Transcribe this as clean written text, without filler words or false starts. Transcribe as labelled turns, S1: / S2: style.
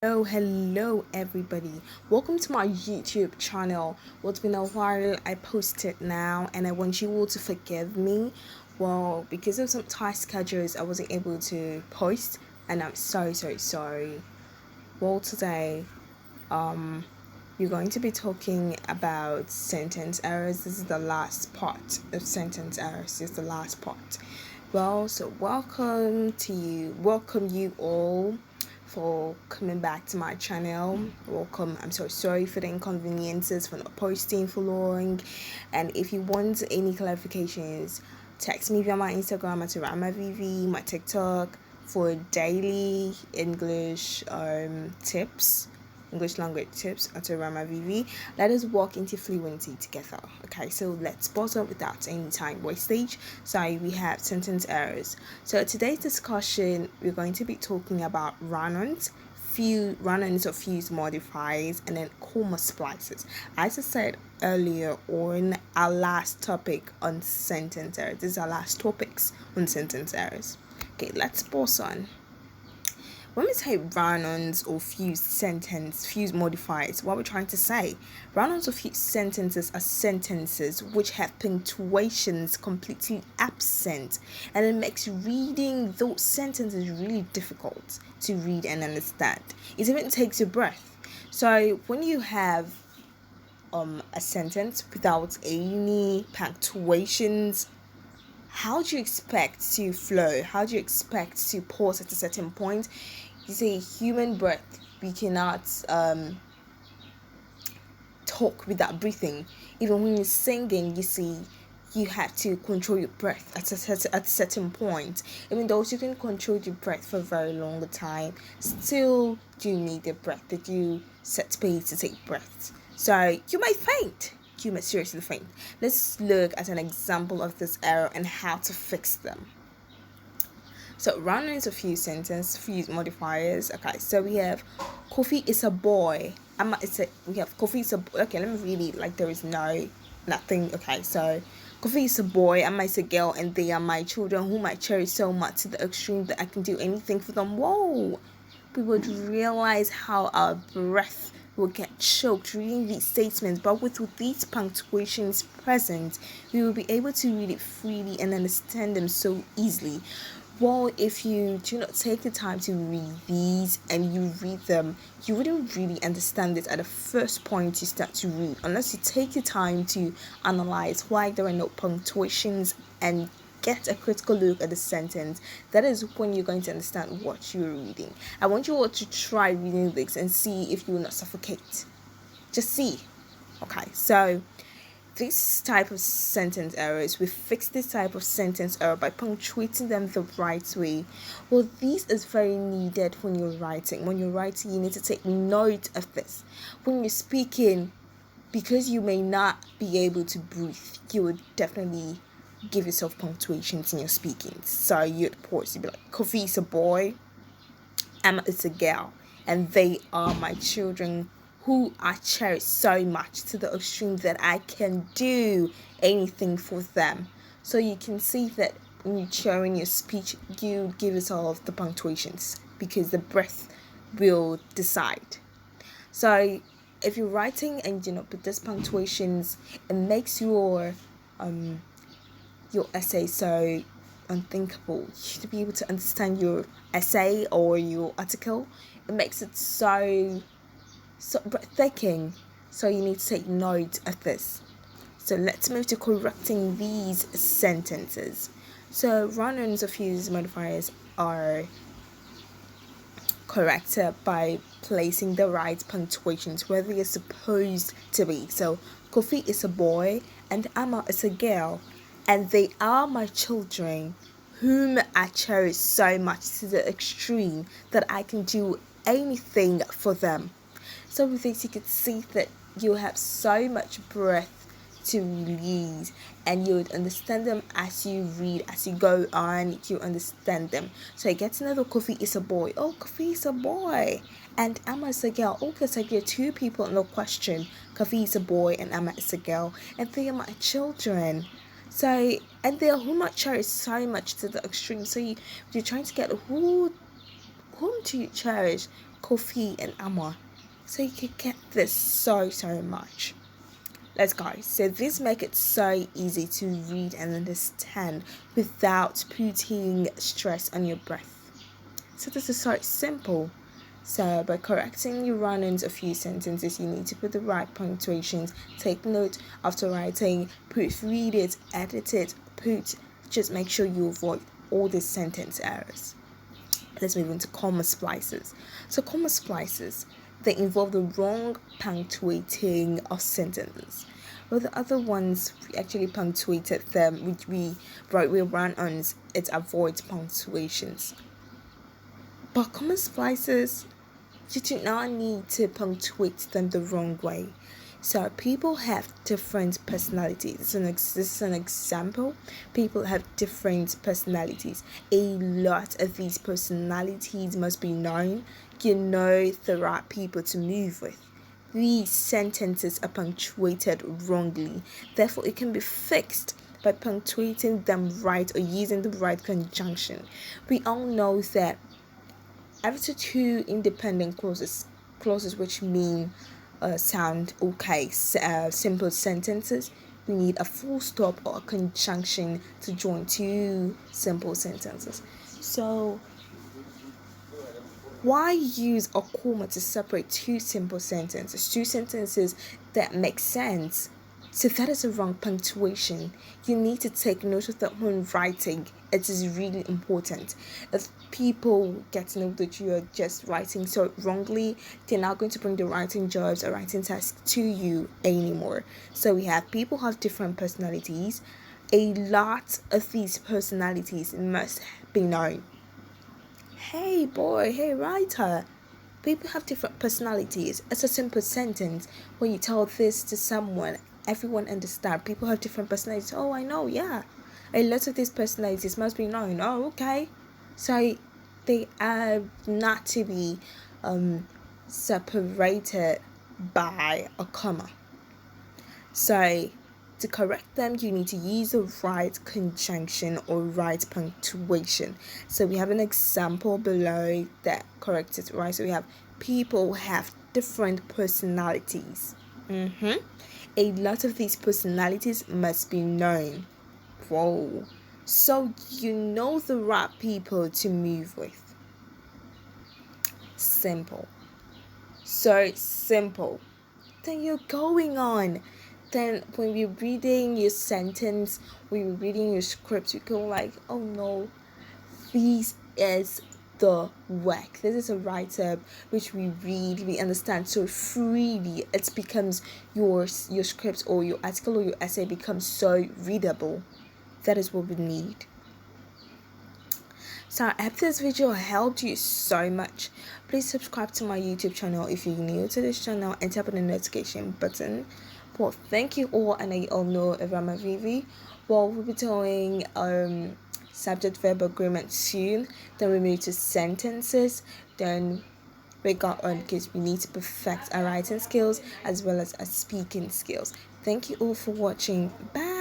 S1: Hello everybody. Welcome to my YouTube channel. Well, it's been a while I posted now and I want you all to forgive me. Well, because of some tight schedules I wasn't able to post and I'm so sorry. Well, today we're going to be talking about sentence errors. This is the last part of sentence errors. This is the last part. Well, so welcome you all for coming back to my channel. Welcome. I'm so sorry for the inconveniences for not posting for long. And if you want any clarifications, text me via my Instagram at RamaVV, my TikTok for daily English language tips at RamaVV. Let us walk into fluency together. Okay, so let's pause up without any time wastage. So we have sentence errors. So today's discussion, we're going to be talking about Runons, Runons or fuse modifiers, and then comma splices. As I said earlier on our last topic on sentence errors, this is our last topics on sentence errors. Okay, let's pause on. When we say run-ons or fuse modifiers, what we're trying to say, run-ons or fused sentences are sentences which have punctuations completely absent, and it makes reading those sentences really difficult to read and understand. It even takes your breath. So when you have a sentence without any punctuations, how do you expect to flow? How do you expect to pause at a certain point? You say human breath. We cannot talk without breathing. Even when you're singing, you see you have to control your breath at a certain point. Even though you can control your breath for a very long time, still you need the breath that you set space to take breaths. So you might faint. You might seriously faint. Let's look at an example of this error and how to fix them. So round into fuse modifiers. Okay, so we have Kofi is a boy. We have Kofi is a boy. Okay, let me read it like there is nothing. Okay, so Kofi is a boy, Amma is a girl, and they are my children whom I cherish so much to the extreme that I can do anything for them. Whoa! We would realize how our breath will get choked reading these statements, but with these punctuations present, we will be able to read it freely and understand them so easily. Well, if you do not take the time to read these and you read them, you wouldn't really understand it at the first point you start to read, unless you take the time to analyze why there are no punctuations and get a critical look at the sentence. That is when you're going to understand what you're reading. I want you all to try reading this and see if you will not suffocate. Just see. Okay, so this type of sentence errors, we fix this type of sentence error by punctuating them the right way. Well, this is very needed when you're writing. When you're writing, you need to take note of this. When you're speaking, because you may not be able to breathe, you would definitely give yourself punctuations in your speaking. So you'd pause, you'd be like, Kofi is a boy, Emma is a girl, and they are my children who I cherish so much to the extreme that I can do anything for them. So you can see that when you're sharing your speech, you give yourself the punctuations because the breath will decide. So if you're writing and you know put these punctuations, it makes your essay so unthinkable. You should be able to understand your essay or your article. It makes it so breathtaking. So you need to take note of this. So let's move to correcting these sentences. So run-ons of fuse modifiers are corrected by placing the right punctuations where they are supposed to be. So Kofi is a boy and Amma is a girl, and they are my children whom I cherish so much to the extreme that I can do anything for them. So with this you can see that you have so much breath to release, and you would understand them as you read, as you go on, you understand them. So I get to know that Kofi is a boy. Oh, Kofi is a boy. And Amma is a girl. Okay, so there are two people in the question. Kofi is a boy and Amma is a girl. And they are my children. So, and they are whom I cherish so much to the extreme. So you're trying to get whom do you cherish? coffee, and armor. So you can get this so much. Let's go. So this makes it so easy to read and understand without putting stress on your breath. So this is so simple. So by correcting your run-ins a few sentences, you need to put the right punctuations, take note after writing, proofread it, edit it, just make sure you avoid all the sentence errors. Let's move into comma splices. So comma splices, they involve the wrong punctuating of sentences. Well, the other ones, we actually punctuated them, which we wrote with run-ons, it avoids punctuations. But comma splices, you do not need to punctuate them the wrong way. So people have different personalities. This is an example. People have different personalities. A lot of these personalities must be known. You know the right people to move with. These sentences are punctuated wrongly. Therefore, it can be fixed by punctuating them right or using the right conjunction. We all know that after two independent clauses which mean sound okay, simple sentences, we need a full stop or a conjunction to join two simple sentences. So why use a comma to separate two simple sentences that make sense? So that is a wrong punctuation. You need to take note of that when writing. It is really important. If people get to know that you are just writing so wrongly, they're not going to bring the writing jobs or writing tasks to you anymore. So we have people have different personalities. A lot of these personalities must be known. Hey boy, hey writer. People have different personalities. It's a simple sentence. When you tell this to someone, everyone understands. People have different personalities. Oh, I know, yeah. A lot of these personalities must be known. Oh, okay. So they are not to be separated by a comma. So to correct them, you need to use the right conjunction or right punctuation. So we have an example below that corrects it, right? So we have people have different personalities. A lot of these personalities must be known. Whoa. So you know the right people to move with. Simple. So simple. Then you're going on. Then when we're reading your sentence, when we're reading your script, you go like, oh no, this is the work. This is a write-up which we read, we understand so freely. It becomes your script or your article or your essay becomes so readable. That is what we need. So I hope this video helped you so much. Please subscribe to my YouTube channel if you're new to this channel and tap on the notification button. Well, thank you all, and I all know Rama Vivi. Well, we'll be doing subject verb agreement soon. Then we move to sentences. Then we got on because we need to perfect our writing skills as well as our speaking skills. Thank you all for watching. Bye.